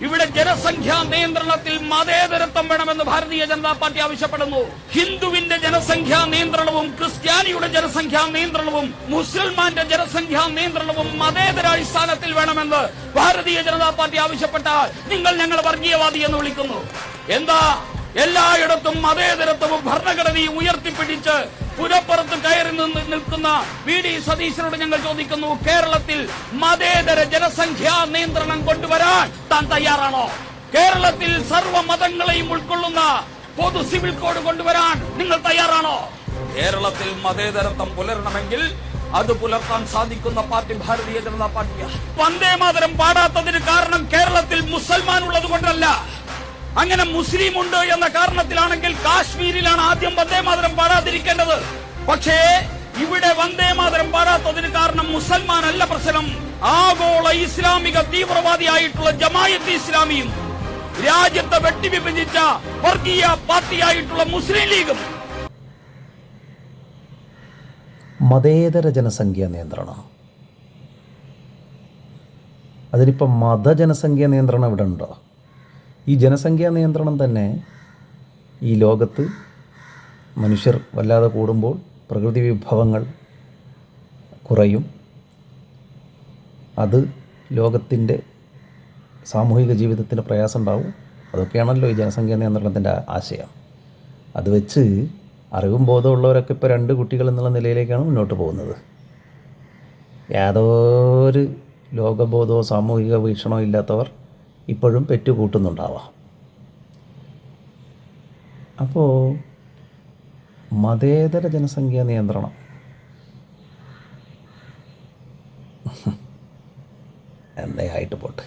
ഇവിടെ ജനസംഖ്യാ നിയന്ത്രണത്തിൽ മതേതരത്വം വേണമെന്ന് ഭാരതീയ ജനതാ പാർട്ടി ആവശ്യപ്പെടുന്നു. ഹിന്ദുവിന്റെ ജനസംഖ്യാ നിയന്ത്രണവും ക്രിസ്ത്യാനിയുടെ ജനസംഖ്യാ നിയന്ത്രണവും മുസൽമാന്റെ ജനസംഖ്യാ നിയന്ത്രണവും മതേതരാടിസ്ഥാനത്തിൽ വേണമെന്ന് ഭാരതീയ ജനതാ പാർട്ടി ആവശ്യപ്പെട്ടാൽ നിങ്ങൾ ഞങ്ങൾ വർഗീയവാദി എന്ന് വിളിക്കുന്നു. എന്താ എല്ലായിടത്തും മതേതരത്വവും ഭരണഘടനയും ഉയർത്തിപ്പിടിച്ച് പുരപ്പുറത്ത് കയറി നിൽക്കുന്ന വി.ഡി. സതീശനോട് ഞങ്ങൾ ചോദിക്കുന്നു, കേരളത്തിൽ മതേതര ജനസംഖ്യാ നിയന്ത്രണം കൊണ്ടുവരാൻ താൻ തയ്യാറാണോ? കേരളത്തിൽ സർവ്വ മതങ്ങളെയും ഉൾക്കൊള്ളുന്ന പൊതു സിവിൽ കോഡ് കൊണ്ടുവരാൻ നിങ്ങൾ തയ്യാറാണോ? കേരളത്തിൽ മതേതരത്വം പുലരണമെങ്കിൽ അത് പുലർത്താൻ സാധിക്കുന്ന പാർട്ടി ഭാരതീയ ജനതാ പാർട്ടിയാണ്. വന്ദേമാതരം പാടാത്തതിന് കാരണം കേരളത്തിൽ മുസൽമാൻ ഉള്ളത് കൊണ്ടല്ല. അങ്ങനെ മുസ്ലിം ഉണ്ട് എന്ന കാരണത്തിലാണെങ്കിൽ കാശ്മീരിലാണ് ആദ്യം വന്ദേമാതരം പാടാതിരിക്കേണ്ടത്. പക്ഷേ ഇവിടെ വന്ദേമാതരം പാടാത്തതിന് കാരണം മുസൽമാനല്ല പ്രശ്നം. ആഗോള ഇസ്ലാമിക തീവ്രവാദിയായിട്ടുള്ള ജമായത്ത് ഇസ്ലാമിയും രാജ്യത്തെ വെട്ടിവിഭജിച്ച വർഗീയ പാർട്ടിയായിട്ടുള്ള മുസ്ലിം ലീഗും. മതേതര ജനസംഖ്യാ നിയന്ത്രണം, അതിനിപ്പം മതജനസംഖ്യാ നിയന്ത്രണം ഇവിടെ ഉണ്ടോ? ഈ ജനസംഖ്യാ നിയന്ത്രണം തന്നെ ഈ ലോകത്ത് മനുഷ്യർ വല്ലാതെ കൂടുമ്പോൾ പ്രകൃതി വിഭവങ്ങൾ കുറയും. അത് ലോകത്തിൻ്റെ സാമൂഹിക ജീവിതത്തിന് പ്രയാസം ഉണ്ടാവും. അതൊക്കെയാണല്ലോ ഈ ജനസംഖ്യാ നിയന്ത്രണത്തിൻ്റെ ആശയം. അത് വെച്ച് അറിവും ബോധമുള്ളവരൊക്കെ ഇപ്പോൾ 2 കുട്ടികൾ എന്നുള്ള നിലയിലേക്കാണ് മുന്നോട്ട് പോകുന്നത്. യാതൊരു ലോകബോധമോ സാമൂഹിക വീക്ഷണമോ ഇല്ലാത്തവർ ഇപ്പോഴും പെറ്റുകൂട്ടുന്നുണ്ടാവാം. അപ്പോൾ മതേതര ജനസംഖ്യാ നിയന്ത്രണം എന്നേ ആയിട്ട് പോട്ടെ.